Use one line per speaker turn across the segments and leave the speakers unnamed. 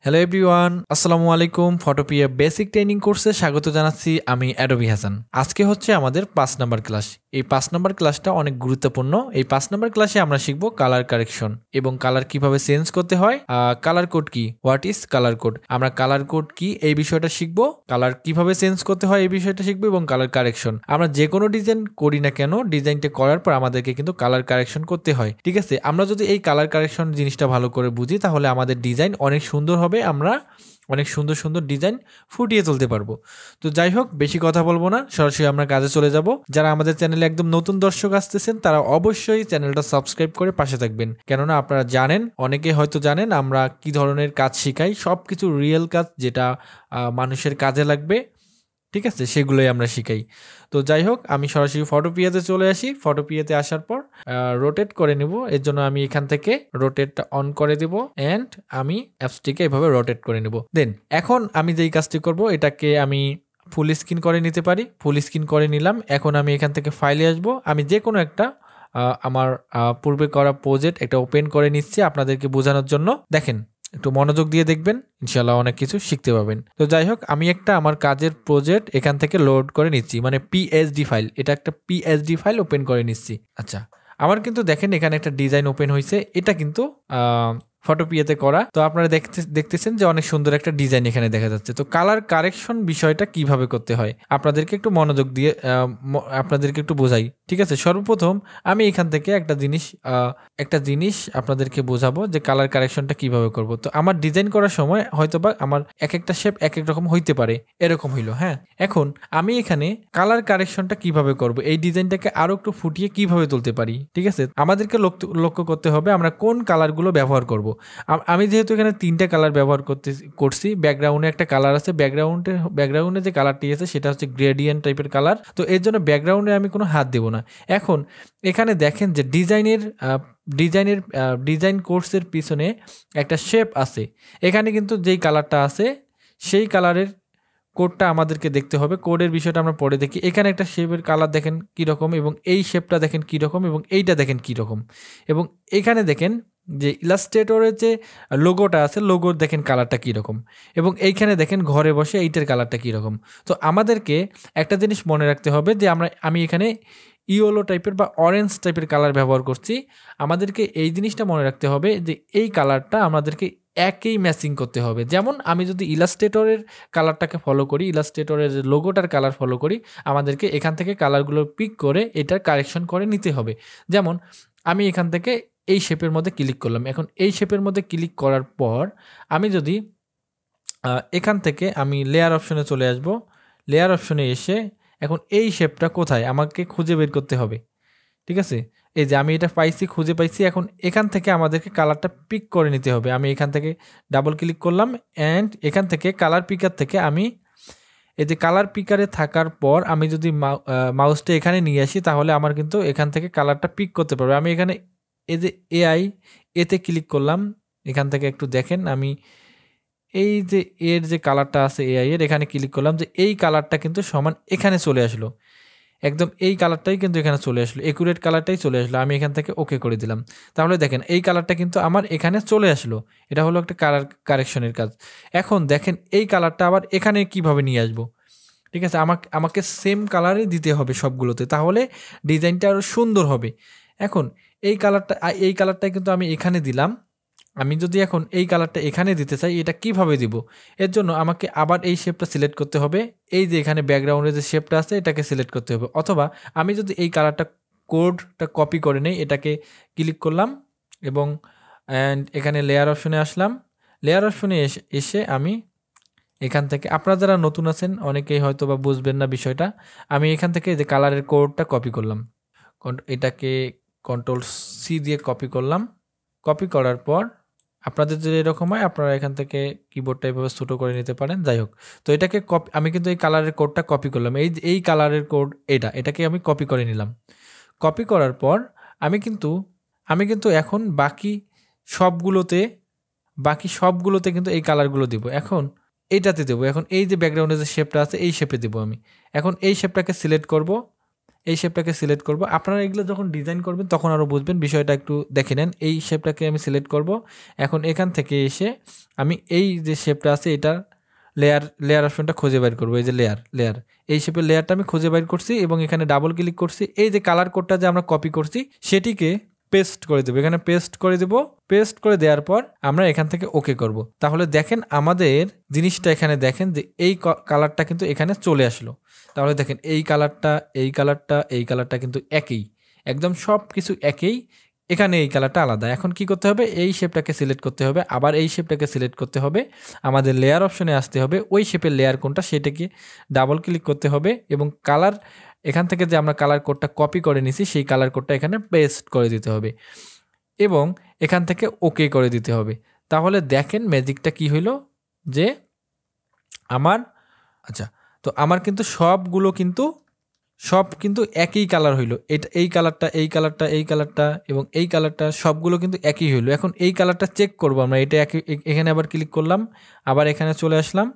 Hello everyone, আসসালামু আলাইকুম। Photopea basic training কোর্সে স্বাগত জানাচ্ছি। আমি অ্যাডোবি হাসান। আজকে হচ্ছে আমাদের 5 নাম্বার ক্লাস। এই 5 নাম্বার ক্লাসটা অনেক গুরুত্বপূর্ণ। এই 5 নাম্বার ক্লাসে আমরা শিখব কালার কারেকশন এবং কালার কিভাবে চেঞ্জ করতে হয়। কালার কোড কি, হোয়াট ইজ কালার কোড, আমরা কালার কোড কি এই বিষয়টা শিখব। কালার কিভাবে চেঞ্জ করতে হয় এই বিষয়টা শিখব এবং কালার কারেকশন। আমরা যে কোনো ডিজাইন করি না কেন, ডিজাইনটা করার পর আমাদেরকে কিন্তু কালার কারেকশন করতে হয়। ঠিক আছে, আমরা যদি এই কালার কারেকশন জিনিসটা ভালো করে বুঝি তাহলে আমাদের ডিজাইন অনেক সুন্দর হবে। আমরা অনেক সুন্দর সুন্দর ডিজাইন ফুটিয়ে তুলতে পারবো। তো যাই হোক, বেশি কথা বলবো না, সরাসরি আমরা কাজে চলে যাব। যারা আমাদের চ্যানেলে একদম নতুন দর্শক আসতেছেন তারা অবশ্যই চ্যানেলটা সাবস্ক্রাইব করে পাশে থাকবেন, কেননা আপনারা জানেন, অনেকে হয়তো জানেন আমরা কি ধরনের কাজ শিখাই। সবকিছু রিয়েল কাজ, যেটা মানুষের কাজে লাগবে, ঠিক আছে, সেগুলোই আমরা শিখাই। তো যাই হোক, আমি সরাসরি ফটোপিয়াতে চলে আসি। ফটোপিয়াতে আসার পর রোটেট করে নেব। এর জন্য আমি এখান থেকে রোটেটটা অন করে দেব অ্যান্ড আমি অ্যাপসটিকে এভাবে রোটেট করে নেব। দেন এখন আমি যেই কাজটি করব, এটাকে আমি ফুল স্ক্রিন করে নিতে পারি। ফুল স্ক্রিন করে নিলাম। এখন আমি এখান থেকে ফাইলে আসব। আমি যে কোনো একটা আমার পূর্বে করা প্রজেক্ট একটা ওপেন করে নিচ্ছি আপনাদেরকে বোঝানোর জন্য। দেখেন, একটু মনোযোগ দিয়ে দেখবেন, ইনশাল্লাহ অনেক কিছু শিখতে পাবেন। তো যাই হোক, আমি একটা আমার কাজের প্রজেক্ট এখান থেকে লোড করে নিচ্ছি, মানে পিএসডি ফাইল, এটা একটা পিএসডি ফাইল ওপেন করে নিচ্ছি। আচ্ছা, আমার কিন্তু দেখেন এখানে একটা ডিজাইন ওপেন হয়েছে। এটা কিন্তু ফটোপিয়াতে করা। তো আপনারা দেখতেছেন যে অনেক সুন্দর একটা ডিজাইন এখানে দেখা যাচ্ছে। তো কালার কারেকশন বিষয়টা কিভাবে করতে হয় আপনাদেরকে একটু মনোযোগ দিয়ে আপনাদেরকে একটু বোঝাই। ঠিক আছে, সর্বপ্রথম আমি এখান থেকে একটা জিনিস আপনাদেরকে বোঝাবো যে কালার কারেকশনটা কিভাবে করব। তো আমার ডিজাইন করার সময় হয়তোবা আমার এক একটা শেপ এক এক রকম হইতে পারে, এরকম হইলো। হ্যাঁ, এখন আমি এখানে কালার কারেকশনটা কিভাবে করব, এই ডিজাইনটাকে আরো একটু ফুটিয়ে কিভাবে তুলতে পারি। ঠিক আছে, আমাদেরকে লক্ষ্য করতে হবে আমরা কোন কালারগুলো ব্যবহার করব। আমি যেহেতু এখানে 3টা কালার ব্যবহার করছি। ব্যাকগ্রাউন্ডে একটা কালার আছে, ব্যাকগ্রাউন্ডে যে কালারটি আছে সেটা হচ্ছে গ্রেডিয়েন্ট টাইপের কালার। তো এর জন্য ব্যাকগ্রাউন্ডে আমি কোনো হাত দেব না। এখন এখানে দেখেন যে ডিজাইন কোর্সের পিছনে একটা শেপ আছে। এখানে কিন্তু যেই কালারটা আছে সেই কালারের কোডটা আমাদেরকে দেখতে হবে। কোডের বিষয়টা আমরা পরে দেখি। এখানে একটা শেপের কালার দেখেন কীরকম, এবং এই শেপটা দেখেন কীরকম, এবং এইটা দেখেন কীরকম, এবং এখানে দেখেন যে ইলাস্ট্রেটরের যে লোগোটা আছে, লোগোর দেখেন কালারটা কীরকম, এবং এইখানে দেখেন ঘরে বসে এইটার কালারটা কীরকম। তো আমাদেরকে একটা জিনিস মনে রাখতে হবে যে আমি এখানে ইয়েলো টাইপের বা অরেঞ্জ টাইপের কালার ব্যবহার করছি। আমাদেরকে এই জিনিসটা মনে রাখতে হবে যে এই কালারটা আমাদেরকে একই ম্যাচিং করতে হবে। যেমন আমি যদি ইলাস্ট্রেটরের কালারটাকে ফলো করি, ইলাস্ট্রেটরের যে লোগোটার কালার ফলো করি, আমাদেরকে এখান থেকে কালারগুলো পিক করে এটার কারেকশন করে নিতে হবে। যেমন আমি এখান থেকে এই শেপের মধ্যে ক্লিক করলাম। এখন এই শেপের মধ্যে ক্লিক করার পর আমি যদি এখান থেকে আমি লেয়ার অপশনে চলে আসব। লেয়ার অপশনে এসে এখন এই শেপটা কোথায় আমাকে খুঁজে বের করতে হবে। ঠিক আছে, এই যে আমি এটা খুঁজে পাইছি। এখন এখান থেকে আমাদেরকে কালারটা পিক করে নিতে হবে। আমি এখান থেকে ডাবল ক্লিক করলাম অ্যান্ড এখান থেকে কালার পিকার থেকে আমি এই যে কালার পিকারে থাকার পর আমি যদি মাউসটা এখানে নিয়ে আসি তাহলে আমার কিন্তু এখান থেকে কালারটা পিক করতে পারবে। আমি এখানে এই যে এতে ক্লিক করলাম। এখান থেকে একটু দেখেন, আমি এই যে এর যে কালারটা আছে এআই এর, এখানে ক্লিক করলাম যে এই কালারটা কিন্তু সমান এখানে চলে আসলো। একদম এই কালারটাই কিন্তু এখানে চলে আসলো, একুরেট কালারটাই চলে আসলো। আমি এখান থেকে ওকে করে দিলাম। তাহলে দেখেন এই কালারটা কিন্তু আমার এখানে চলে আসলো। এটা হলো একটা কালার কারেকশনের কাজ। এখন দেখেন এই কালারটা আবার এখানে কিভাবে নিয়ে আসবো। ঠিক আছে, আমাকে সেম কালারে দিতে হবে সবগুলোতে, তাহলে ডিজাইনটা আরও সুন্দর হবে। এখন এই কালারটা কিন্তু আমি এখানে দিলাম। আমি যদি এখন এই কালারটা এখানে দিতে চাই, এটা কিভাবে দিব? এর জন্য আমাকে আবার এই শেপটা সিলেক্ট করতে হবে। এই যে এখানে ব্যাকগ্রাউন্ডে যে শেপটা আছে এটাকে সিলেক্ট করতে হবে। অথবা আমি যদি এই কালারটা কোডটা কপি করে নেই, এটাকে ক্লিক করলাম এবং এখানে লেয়ার অপশনে আসলাম। লেয়ার অপশনে এসে আমি এখান থেকে, আপনারা যারা নতুন আছেন অনেকেই হয়তো বা বুঝবেন না বিষয়টা, আমি এখান থেকে যে কালারের কোডটা কপি করলাম, এটাকে Ctrl+C দিয়ে কপি করলাম। কপি করার পর আপনাদের যদি এরকম হয় আপনারা এখান থেকে কিবোর্ডটা এভাবে ছোটো করে নিতে পারেন। যাই হোক, তো এটাকে আমি কিন্তু এই কালারের কোডটা কপি করলাম। এই কালারের কোড এটাকে আমি কপি করে নিলাম। কপি করার পর আমি কিন্তু এখন বাকি সবগুলোতে কিন্তু এই কালারগুলো দিব। এখন এইটাতে দেবো। এখন এই যে ব্যাকগ্রাউন্ডে যে শেপটা আছে এই শেপে দেবো আমি। এখন এই শেপটাকে সিলেক্ট করব এই শেপটাকে সিলেক্ট করব। আপনারা এগুলো যখন ডিজাইন করবেন তখন আরও বুঝবেন, বিষয়টা একটু দেখে নেন। এই শেপটাকে আমি সিলেক্ট করব। এখন এখান থেকে এসে আমি এই যে শেপটা আছে এটার লেয়ার অপশনটা খুঁজে বের করবো। এই যে লেয়ার এই শেপের লেয়ারটা আমি খুঁজে বের করছি এবং এখানে ডাবল ক্লিক করছি। এই যে কালার কোডটা যে আমরা কপি করছি সেটিকে পেস্ট করে দেবো, এখানে পেস্ট করে দেবো। পেস্ট করে দেওয়ার পর আমরা এখান থেকে ওকে করব। তাহলে দেখেন আমাদের জিনিসটা এখানে দেখেন যে এই কালারটা কিন্তু এখানে চলে আসলো। তাহলে দেখেন এই কালারটা কিন্তু একই, একদম সব কিছু একই, এখানে এই কালারটা আলাদা। এখন কি করতে হবে, এই শেপটাকে সিলেক্ট করতে হবে, আবার এই শেপটাকে সিলেক্ট করতে হবে, আমাদের লেয়ার অপশনে আসতে হবে, ওই শেপের লেয়ার কোনটা সেটাকে ডাবল ক্লিক করতে হবে এবং কালার এখান থেকে যে আমরা কালার কোডটা কপি করে নিছি সেই কালার কোডটা এখানে পেস্ট করে দিতে হবে এবং এখান থেকে ওকে করে দিতে হবে। তাহলে দেখেন ম্যাজিকটা কি হইল যে আমার তো আমার কিন্তু সব কিন্তু একই কালার হইলো। এই কালারটা এবং এই কালারটা সবগুলো কিন্তু একই হইলো। এখন এই কালারটা চেক করব আমরা, এটা এখানে আবার ক্লিক করলাম, আবার এখানে চলে আসলাম।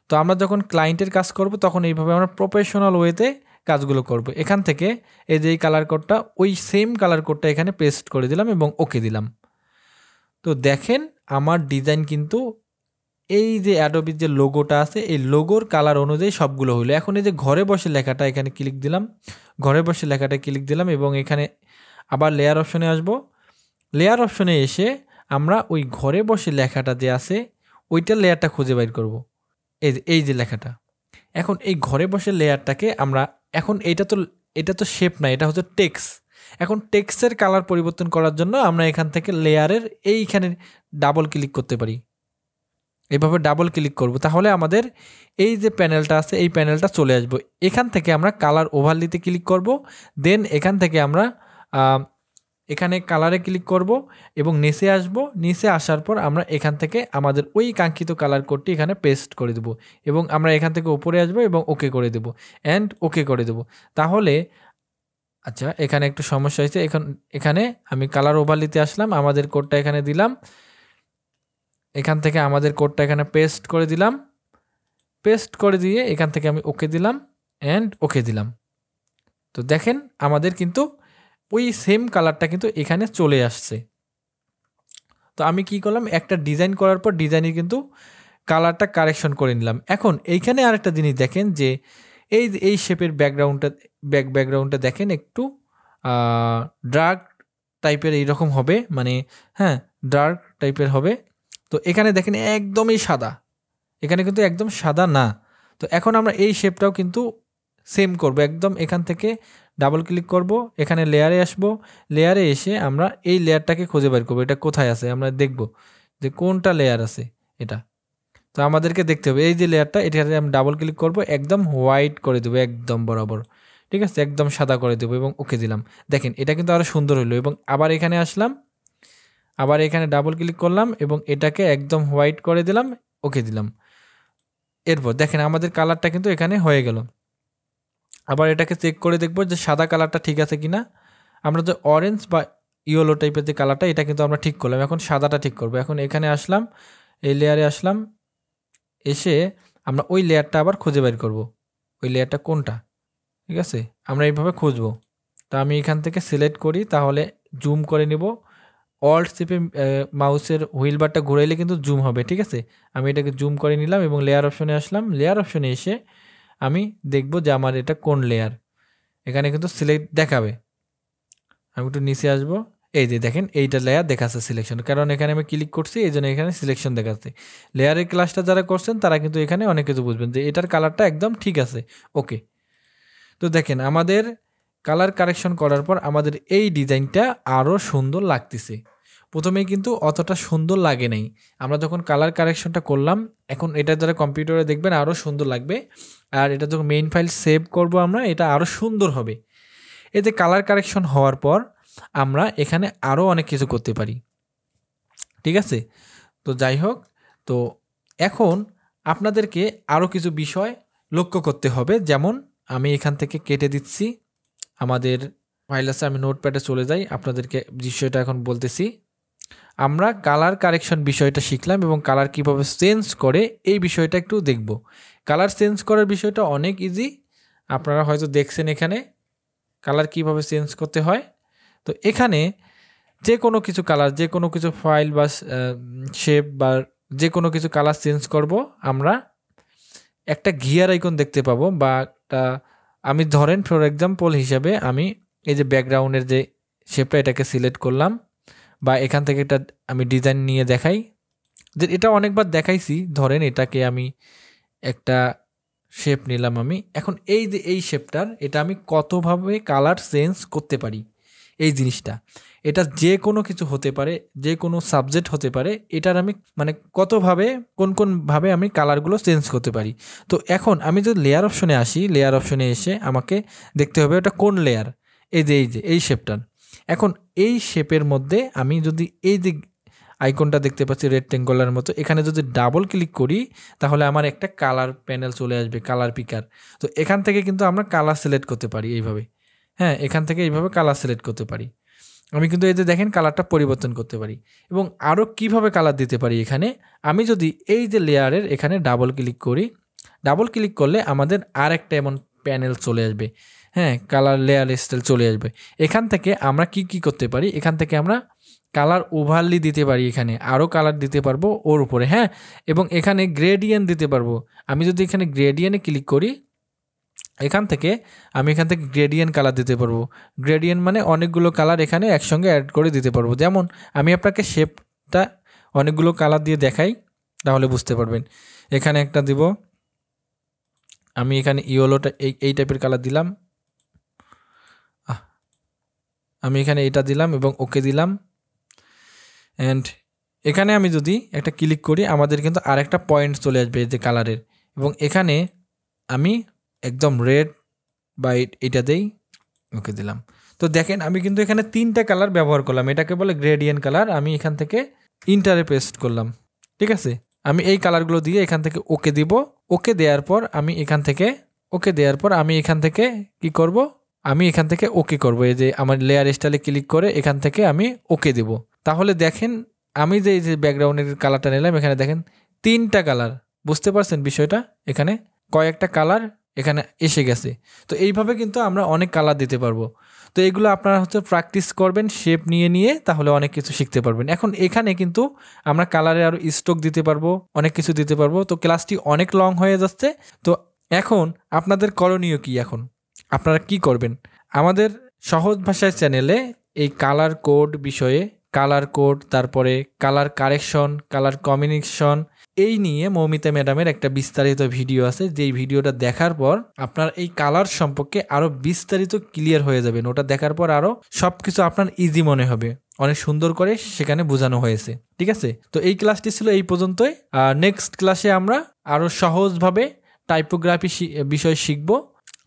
তো আমরা যখন ক্লায়েন্টের কাজ করব তখন এইভাবে আমরা প্রফেশনাল ওয়েতে কাজগুলো করব। এখান থেকে এই যে এই কালার কোডটা, ওই সেম কালার কোডটা এখানে পেস্ট করে দিলাম এবং ওকে দিলাম। তো দেখেন আমার ডিজাইন কিন্তু এই যে অ্যাডোবির যে লোগোটা আছে এই লোগোর কালার অনুযায়ী সবগুলো হইলো। এখন এই যে ঘরে বসে লেখাটা এখানে ক্লিক দিলাম এবং এখানে আবার লেয়ার অপশনে আসব। লেয়ার অপশনে এসে আমরা ওই ঘরে বসে লেখাটা যে আছে ওইটার লেয়ারটা খুঁজে বের করব। এই যে লেখাটা, এখন এই ঘরে বসে লেয়ারটাকে আমরা এখন এটা তো শেপ না, এটা হচ্ছে টেক্সট। এখন টেক্সটের কালার পরিবর্তন করার জন্য আমরা এখান থেকে লেয়ারের এইখানে ডাবল ক্লিক করতে পারি, এভাবে ডাবল ক্লিক করব। তাহলে আমাদের এই যে প্যানেলটা আছে এই প্যানেলটা চলে আসবে। এখান থেকে আমরা কালার ওভারলিতে ক্লিক করব, দেন এখান থেকে আমরা এখানে কালারে ক্লিক করব এবং নিচে আসব। নিচে আসার পর আমরা এখান থেকে আমাদের ওই কাঙ্ক্ষিত কালার কোডটি এখানে পেস্ট করে দেব এবং আমরা এখান থেকে উপরে আসব এবং ওকে করে দেব ওকে করে দেব। তাহলে এখানে একটু সমস্যা হয়েছে। এখানে আমি কালার ওভারলিতে আসলাম, আমাদের কোডটা এখানে দিলাম, এখান থেকে আমাদের কোডটা এখানে পেস্ট করে দিলাম, পেস্ট করে দিয়ে এখান থেকে আমি ওকে দিলাম ওকে দিলাম। তো দেখেন আমাদের কিন্তু ওই সেম কালারটা কিন্তু এখানে চলে আসছে। তো আমি কি করলাম, একটা ডিজাইন করার পর ডিজাইনে কিন্তু কালারটা কারেকশন করে নিলাম। এখন এইখানে আরেকটা জিনিস দেখেন যে এই শেপের ব্যাকগ্রাউন্ডটা দেখেন একটু ডার্ক টাইপের এইরকম হবে, মানে ডার্ক টাইপের হবে। তো এখানে দেখেন একদমই সাদা, এখানে কিন্তু একদম সাদা না। তো এখন আমরা এই শেপটাও কিন্তু সেম করব, একদম এখান থেকে ডাবল ক্লিক করব, এখানে লেয়ারে আসব, লেয়ারে এসে আমরা এই লেয়ারটাকে খুঁজে বের করবো, এটা কোথায় আছে আমরা দেখব যে কোনটা লেয়ার আছে এটা। তো আমাদেরকে দেখতে হবে এই যে লেয়ারটা, এটাতে আমি ডাবল ক্লিক করব, একদম হোয়াইট করে দেবো, একদম বরাবর, ঠিক আছে, একদম সাদা করে দেবো এবং ওকে দিলাম। দেখেন এটা কিন্তু আরও সুন্দর হলো। এবং আবার এখানে আসলাম, আবার এখানে ডাবল ক্লিক করলাম এবং এটাকে একদম হোয়াইট করে দিলাম, ওকে দিলাম। এরপর দেখেন আমাদের কালারটা কিন্তু এখানে হয়ে গেল। আবার এটাকে চেক করে দেখবো যে সাদা কালারটা ঠিক আছে কিনা। আমরা যে অরেঞ্জ বা ইয়েলো টাইপের যে কালারটা এটা কিন্তু আমরা ঠিক করলাম, এখন সাদাটা ঠিক করবো। এখন এখানে আসলাম, এই লেয়ারে আসলাম, এসে আমরা ওই লেয়ারটা আবার খুঁজে বের করব, ওই লেয়ারটা কোনটা, ঠিক আছে, আমরা এইভাবে খুঁজবো। তা আমি এখান থেকে সিলেক্ট করি, তাহলে জুম করে নিব, অল্ট চেপে মাউসের হুইল বারটা ঘুরাইলে কিন্তু জুম হবে, ঠিক আছে। আমি এটাকে জুম করে নিলাম এবং লেয়ার অপশনে আসলাম। লেয়ার অপশনে এসে আমি দেখব যে আমার এটা কোন লেয়ার, এখানে কিন্তু সিলেক্ট দেখাবে। আমি একটু নিচে আসবো, এই যে দেখেন এইটা লেয়ার দেখাচ্ছে সিলেকশন, কারণ এখানে আমি ক্লিক করছি এই জন্য এখানে সিলেকশন দেখাচ্ছে। লেয়ারের ক্লাসটা যারা করছেন তারা কিন্তু এখানে অনেক কিছু বুঝবেন যে এটার কালারটা একদম ঠিক আছে, ওকে। তো দেখেন আমাদের কালার কারেকশন করার পর আমাদের এই ডিজাইনটা আরও সুন্দর লাগতেছে। প্রথমেই কিন্তু অতটা সুন্দর লাগে নাই, আমরা যখন কালার কারেকশনটা করলাম এখন এটা যারা কম্পিউটারে দেখবেন আরও সুন্দর লাগবে। আর এটা যখন মেইন ফাইল সেভ করব আমরা, এটা আরও সুন্দর হবে। এতে কালার কারেকশন হওয়ার পর আমরা এখানে আরও অনেক কিছু করতে পারি, ঠিক আছে। তো যাই হোক, তো এখন আপনাদেরকে আরও কিছু বিষয় লক্ষ্য করতে হবে। যেমন আমি এখান থেকে কেটে দিচ্ছি, আমাদের ফাইল আছে, আমি নোটপ্যাডে চলে যাই, আপনাদেরকে বিষয়টা এখন বলতেছি। আমরা কালার কারেকশন বিষয়টা শিখলাম এবং কালার কিভাবে চেঞ্জ করে এই বিষয়টা একটু দেখব। কালার চেঞ্জ করার বিষয়টা অনেক ইজি, আপনারা হয়তো দেখছেন এখানে কালার কিভাবে চেঞ্জ করতে হয়। তো এখানে যে কোনো কিছু কালার, যে কোনো কিছু ফাইল বা শেপ বা যে কোনো কিছু কালার চেঞ্জ করব, আমরা একটা গিয়ার আইকন দেখতে পাবো বা একটা, আমি ধরেন ফর এক্সাম্পল হিসাবে আমি এই যে ব্যাকগ্রাউন্ডের যে শেপটা এটাকে সিলেক্ট করলাম, বা এখান থেকে এটা আমি ডিজাইন নিয়ে দেখাই, যে এটা অনেকবার দেখাইছি। ধরেন এটাকে আমি একটা শেপ নিলাম আমি, এখন এই যে এই শেপটার এটা আমি কতভাবে কালার চেঞ্জ করতে পারি, এই জিনিসটা, এটা যে কোনো কিছু হতে পারে, যে কোনো সাবজেক্ট হতে পারে, এটার আমি মানে কতভাবে কোনভাবে আমি কালারগুলো চেঞ্জ করতে পারি। তো এখন আমি যদি লেয়ার অপশনে আসি, লেয়ার অপশনে এসে আমাকে দেখতে হবে ওটা কোন লেয়ার, এই যে এই শেপটার। এখন এই শেপের মধ্যে আমি যদি এই যে আইকনটা দেখতে পাচ্ছি রেক্টেঙ্গুলার মতো, এখানে যদি ডাবল ক্লিক করি তাহলে আমার একটা কালার প্যানেল চলে আসবে, কালার পিকার। তো এখান থেকে কিন্তু আমরা কালার সিলেক্ট করতে পারি এইভাবে। হ্যাঁ, এখান থেকে এইভাবে কালার সিলেক্ট করতে পারি। আমি কিন্তু এই যে দেখেন কালারটা পরিবর্তন করতে পারি। এবং আরও কিভাবে কালার দিতে পারি, এখানে আমি যদি এই যে লেয়ারের এখানে ডাবল ক্লিক করি, ডাবল ক্লিক করলে আমাদের আর একটা এমন প্যানেল চলে আসবে। হ্যাঁ, কালার লেয়ার স্টাইল চলে আসবে। এখান থেকে আমরা কি করতে পারি, এখান থেকে আমরা কালার ওভারলি দিতে পারি, এখানে আরও কালার দিতে পারবো ওর উপরে। হ্যাঁ, এবং এখানে গ্রেডিয়েন্ট দিতে পারবো। আমি যদি এখানে গ্রেডিয়েন্টে ক্লিক করি, এখান থেকে গ্রেডিয়েন্ট কালার দিতে পারবো। গ্রেডিয়েন্ট মানে অনেকগুলো কালার এখানে একসঙ্গে অ্যাড করে দিতে পারবো। যেমন আমি আপনাকে শেপটা অনেকগুলো কালার দিয়ে দেখাই, তাহলে বুঝতে পারবেন। এখানে একটা দিব, আমি এখানে ইয়েলোটা এই টাইপের কালার দিলাম, আমি এখানে এটা দিলাম এবং ওকে দিলাম। অ্যান্ড এখানে আমি যদি একটা ক্লিক করি, আমাদের কিন্তু আরেকটা পয়েন্ট চলে আসবে এই যে কালারের, এবং এখানে আমি একদম রেড বা এটা দেই, ওকে দিলাম। তো দেখেন আমি কিন্তু এখানে 3টা কালার ব্যবহার করলাম, এটাকে বলে গ্রেডিয়েন্ট কালার। আমি এখান থেকে ইন্টারে পেস্ট করলাম, ঠিক আছে। আমি এই কালারগুলো দিয়ে এখান থেকে ওকে দিব। ওকে দেওয়ার পর আমি এখান থেকে কি করব, আমি এখান থেকে ওকে করব। এই যে আমার লেয়ার স্টাইলে ক্লিক করে এখান থেকে আমি ওকে দেব। তাহলে দেখেন আমি যে এই যে ব্যাকগ্রাউন্ডের কালারটা নিলাম, এখানে দেখেন 3টা কালার। বুঝতে পারছেন বিষয়টা? এখানে কয়েকটা কালার এখানে এসে গেছে। তো এইভাবে কিন্তু আমরা অনেক কালার দিতে পারবো। তো এগুলো আপনারা প্র্যাকটিস করবেন শেপ নিয়ে, তাহলে অনেক কিছু শিখতে পারবেন। এখন এখানে কিন্তু আমরা কালারে আরও স্ট্রোক দিতে পারবো, অনেক কিছু দিতে পারবো। তো ক্লাসটি অনেক লং হয়ে যাচ্ছে। তো এখন আপনাদের করণীয় কি, এখন আপনারা কি করবেন, আমাদের সহজ ভাষায় চ্যানেলে এই কালার কোড বিষয়ে, কালার কোড, তারপরে কালার কারেকশন, কালার কম্বিনেশন, এই নিয়ে মৌমিতা ম্যাডামের একটা বিস্তারিত ভিডিও আছে। যেই ভিডিওটা দেখার পর আপনার এই কালার সম্পর্কে আরও বিস্তারিত ক্লিয়ার হয়ে যাবেন। ওটা দেখার পর আরও সব কিছু আপনার ইজি মনে হবে, অনেক সুন্দর করে সেখানে বোঝানো হয়েছে, ঠিক আছে। তো এই ক্লাসটি ছিল এই পর্যন্তই। নেক্সট ক্লাসে আমরা আরও সহজভাবে টাইপোগ্রাফি বিষয় শিখব,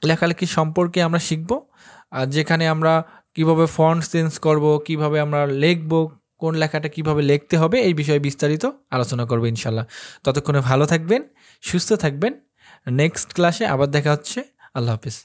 লেখালেখি সম্পর্কে আমরা শিখব, আর যেখানে আমরা কিভাবে ফন্ট চেঞ্জ করব, কিভাবে আমরা লিখব, কোন লেখাটা কিভাবে লিখতে হবে, এই বিষয়ে বিস্তারিত আলোচনা করব ইনশাল্লাহ। ততক্ষণে ভালো থাকবেন, সুস্থ থাকবেন। নেক্সট ক্লাসে আবার দেখা হচ্ছে। আল্লাহ হাফিজ।